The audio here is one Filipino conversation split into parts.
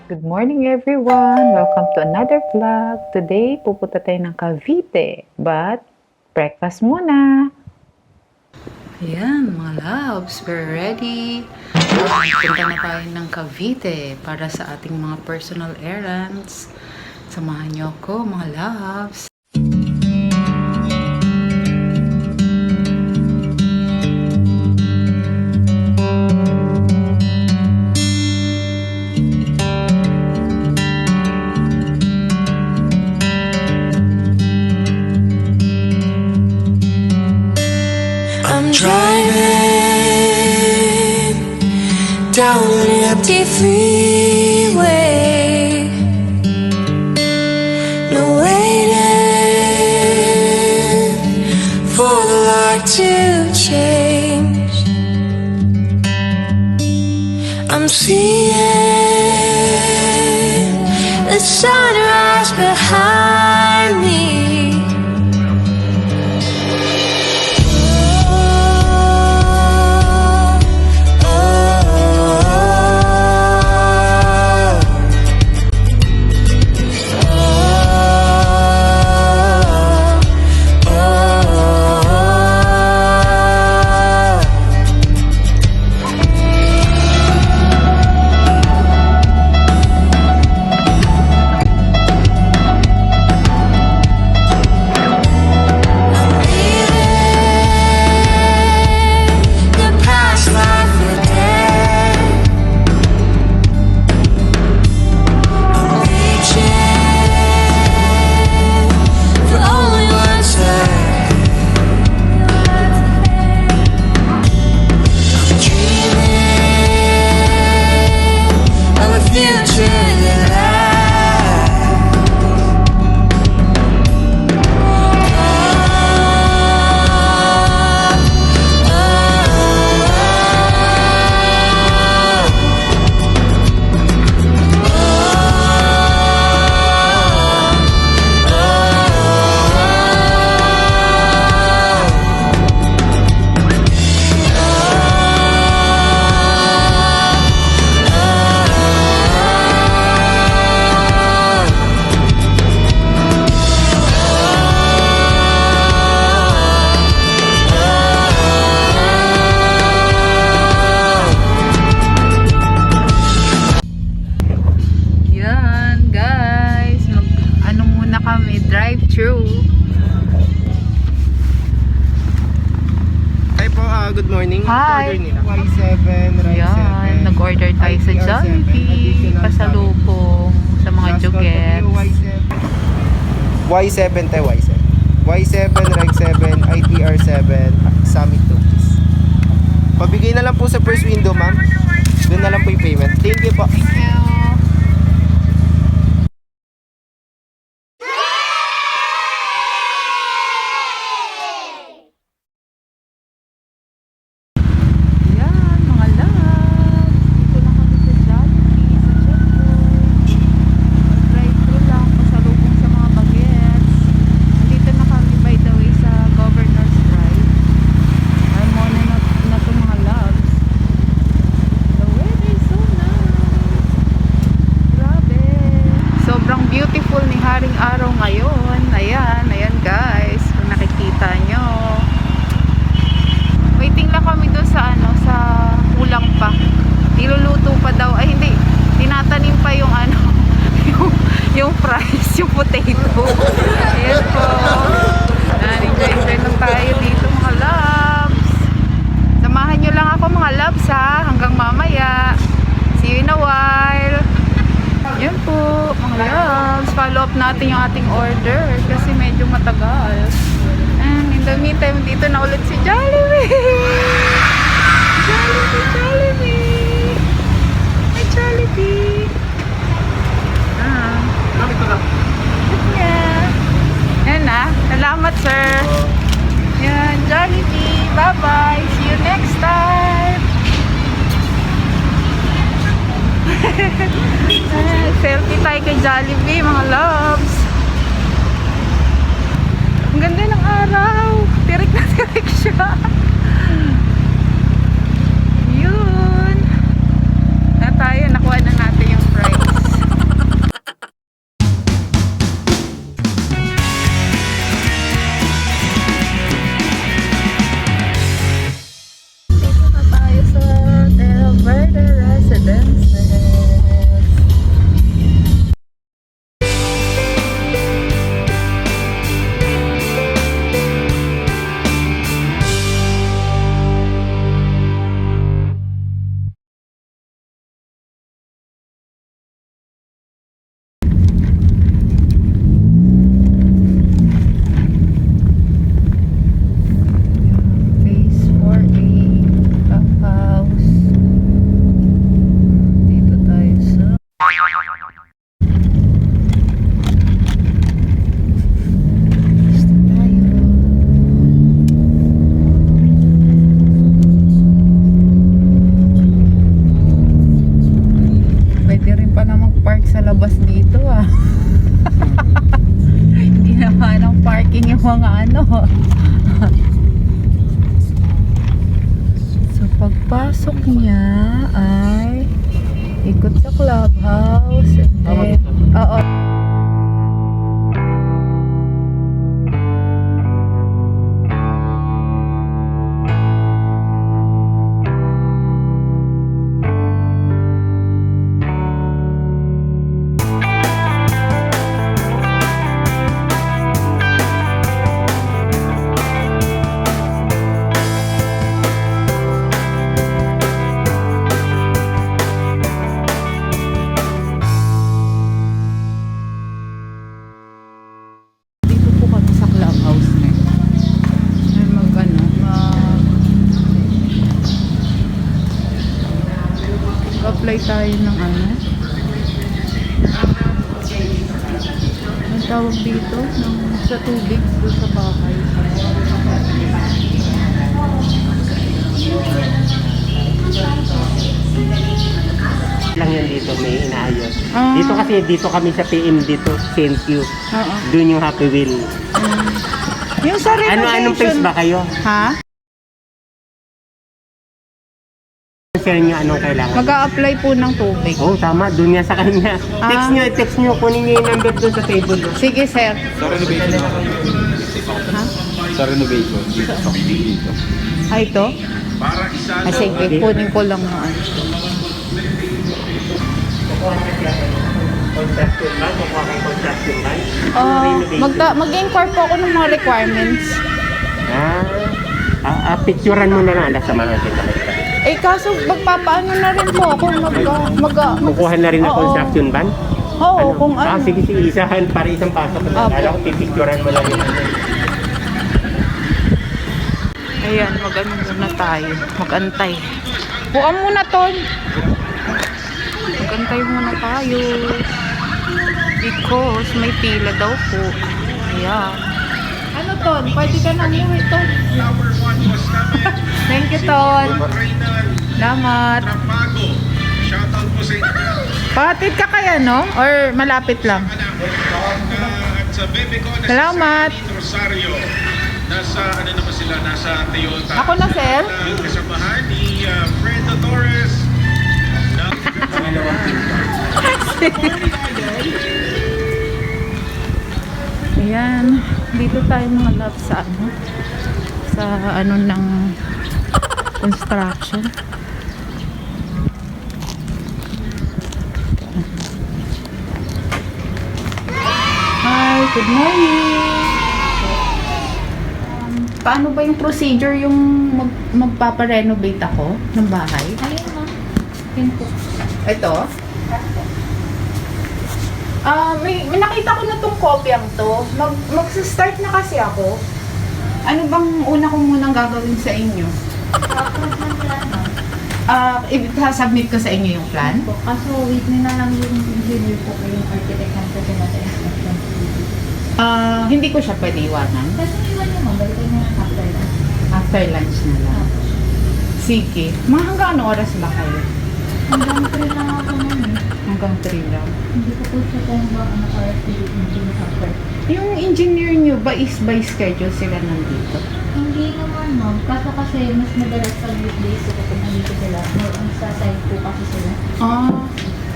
Good morning everyone! Welcome to another vlog. Today, pupunta tayo ng Cavite. But, breakfast muna! Ayan mga loves, we're ready. Punta na tayo ng Cavite para sa ating mga personal errands. Samahan niyo ako mga loves. Driving down an empty freeway, no waiting for the light to change. I'm seeing the sunrise behind me. Good morning. Hi. Y7, Rice 7. Nag-order tayo sa Jollibee. Pasalubong sa mga jugets. Y7 tayo, Y7. Y7, Reg 7, ITR 7, Summit 2. Pabigay na lang po sa first window, ma'am. Doon na lang po yung payment. Thank you po. Thank you. Araw ngayon, ayan guys, kung nakikita nyo, waiting lang kami doon sa sa kulang pa, niluluto pa daw, ay hindi, tinatanim pa yung yung fries, yung potato. Ayan po, enjoy na tayo dito mga loves. Samahan nyo lang ako mga loves ha, hanggang mamaya. See you in a while. Yan po, mga loves. Follow up natin yung ating order kasi medyo matagal. And in the meantime, dito na ulit si Jollibee. Jollibee. Hi, Jollibee. Yeah. Yan na. Salamat, sir. Yan, Jollibee. Bye-bye. See you next time. Selfie tayo kay Jollibee mga loves. Ang ganda ng araw, tirik na tirik siya. Yun na tayo, nakuha na natin yung price. mga ano. So pagpasok niya ay ikot sa clubhouse and then, oo. Dito po kami sa clubhouse na ay apply tayo ng ano, ang tawag dito sa tubig doon sa bahay. Lang yan dito, may inaayos. Ah. Dito kasi, dito kami sa PM dito, St. Q. Oo. Doon yung Happy Wheel. Yung sa renovation. Anong phase ba kayo? Ha? Share nyo anong kailangan. Mag-a-apply po ng tubig. Oo, tama. Doon yan sa kanya. Ah. Text nyo. Kunin nyo yung number doon sa table. Sige, sir. Sa renovation ako. Ha? Sa renovation, dito. Ah, ito? Ah, sige, kunin ko lang na ano. Construction ban? Kukuha kayong construction ban? Mag-inquire po ako ng mga requirements. Picturean mo na lang. Alas samahan natin kami. Eh, kaso magpapaano na rin po ako Kukuha na rin ng Oo. construction ban? Oo, kung ano. Sige, isahan para isang pasok. Opo. Kala ko pipicturean mo lang yun. Ayan, mag-ano muna tayo. Mag-antay. Bukan muna, Ton. Mag-antay muna tayo. Because may pila daw po. Ayan. Ano, Ton? Pwede ka na umuwi, Ton. Thank you, Ton. Salamat. Pahatid ka kaya, no? Or malapit lang? Salamat. Nasa ano naman sila, nasa Toyota. Ako na, sir. Kasamahan ni Fredo Torres. Ayan, dito tayo mga love sa ano ng construction. Hi, good morning. Paano ba yung procedure yung magpapa-renovate ako ng bahay? Ayun ma'am. Yun po. Ito? May nakita ko na tong kopyang to. Magsa-start na kasi ako. Ano bang una kong munang gagawin sa inyo? Tapos ng plan ma'am. I-submit ko sa inyo yung plan? Po. Kaso wait nyo na lang yung engineer po yung architect ng kasi nasa inspection. Hindi ko siya pwede iwanan. Kasi iwan nyo ma'am. Balikan nyo na after lunch. After lunch na lang. Sige. Mga hanggang ano oras ba kayo? Hanggang 3 lang ako ma'am eh. Hanggang 3 lang. Hindi ko po siya kung ba ano RFP yung after. Yung engineer nyo ba is by schedule sila nandito? Hindi naman ma'am. Kaso kasi mas madalas pag weekdays so kapag nandito sila. More on sa side po kasi sila.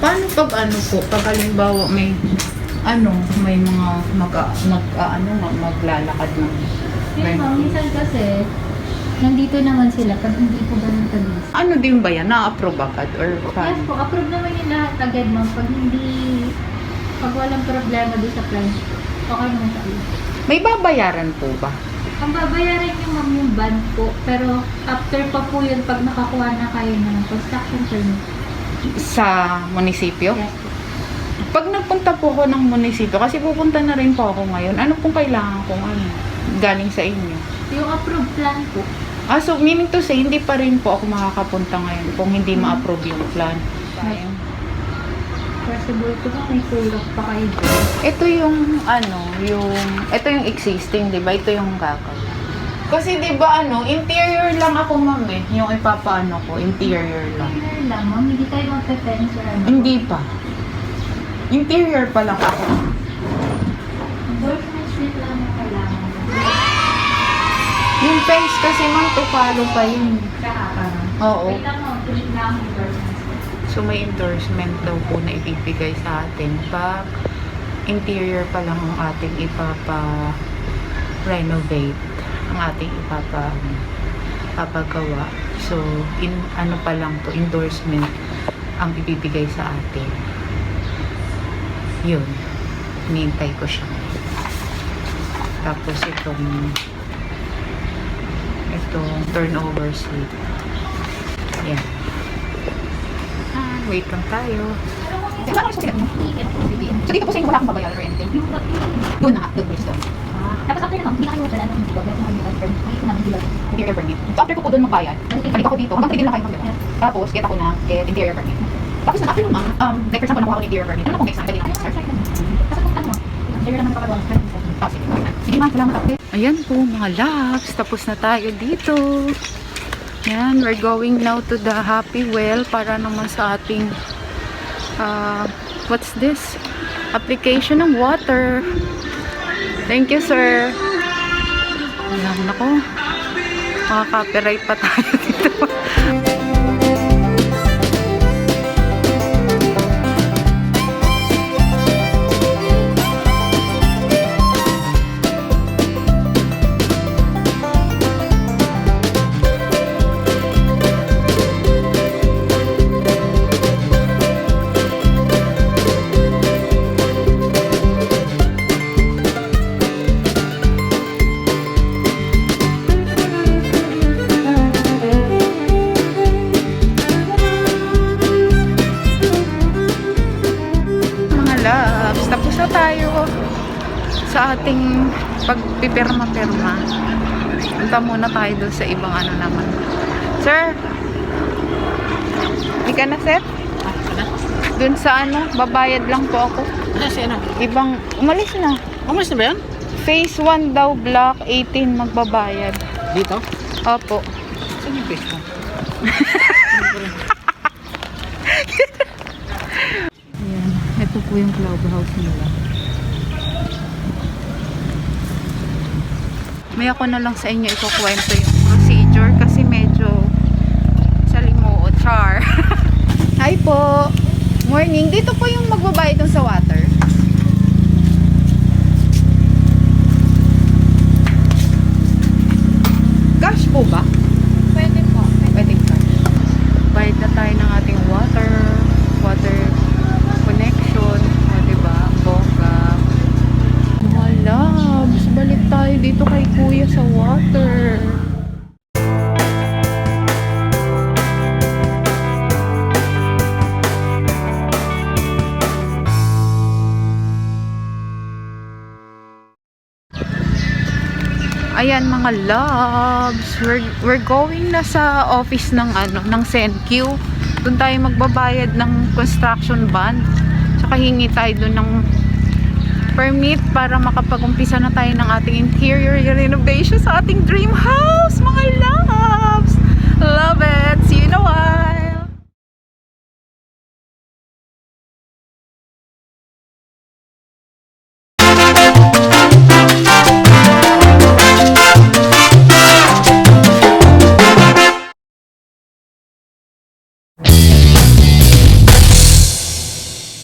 Paano pag ano po? Pag halimbawa may mga maglalakad ng Yun ma'am. Minsan kasi nandito naman sila pag hindi po ganun kabis. ano din ba yan? Na-approve agad? Or Yes paano? po, approve naman yung lahat agad ma'am. Pag walang problema doon sa plan, okay naman sa iyo. May babayaran po ba? Ang babayaran niyo ma'am yung ban po, pero after pa po yun, pag nakakuha na kayo ng construction permit. Sa munisipyo? Yes po. Pag nagpunta po ako ng munisipyo, kasi pupunta na rin po ako ngayon, ano pong kailangan kong galing sa inyo? Yung approved plan po. So meaning to say, hindi pa rin po ako makakapunta ngayon kung hindi ma-approve yung plan. Possible po may kulang pa kayo dyan. Ito yung existing, di ba? Ito yung gagawin. Kasi di ba interior lang ako ma'am eh. Yung ipapaano ko, interior lang. Interior lang ma'am, hindi tayo magpe-fence or ano. Hindi pa. Interior pa lang ako. Endorsement sheet lang yung kailangan. size kasi man to follow pa yun. Oo. Wait lang mo, tuloy lang ang endorsement. So may endorsement daw po na ibibigay sa atin pag interior pa lang ang ating ipapa-renovate, ang ating papagawa. So ano pa lang to, endorsement ang ibibigay sa atin. Yun. Hinihintay ko siya. Tapos itong turnover slip. Yan. Wait lang tayo. So dito po sa inyo wala akong babayaran or anything? Doon na, doon po ito. Tapos after naman, hindi na kayo wala ng job. Interior permit. So after ko po doon magbayad, balik ako dito. Hanggang 3 din lang kayo magbayad. Tapos, get ako na get interior permit. Tapos na after naman, like for example, nakuha ko ng interior permit. Ano kung exam? Dali lang. Start. Kasi kung ano, interior naman papagawa. Sige ma'am, salamat ako. Ayan po mga loves, tapos na tayo dito. Yan, we're going now to the Happy Well para naman sa ating what's this? Application ng water. Thank you, sir. Ayan, nako. Maka-copyright pa tayo dito. Tapos na tayo sa ating pagpipirma-pirma. Punta muna tayo doon sa ibang ano naman. Sir, di ka na set? Doon sa ano, babayad lang po ako. Ibang, umalis na. Umalis na ba yan? Phase 1 daw, block 18 magbabayad. Dito? Opo. Saan yung face mo? Ayan, ito po yung clubhouse nila. May ako na lang sa inyo ikukwento yung procedure kasi medyo salimoo, char. Hi po! Morning! Dito po yung magbabayad dun sa water. Cash po ba? Pwede po. Pwede cash. Bayad na tayo ng ating water connection. O diba? Bongga. Mga loves, balik tayo dito kay kuya sa water. Ayan mga loves, we're going na sa office ng ng SENQ. Doon tayo magbabayad ng construction bond. Tsaka hingi tayo doon ng permit para makapag-umpisa na tayo ng ating interior renovation sa ating dream house, mga loves. Love it. See you in a while.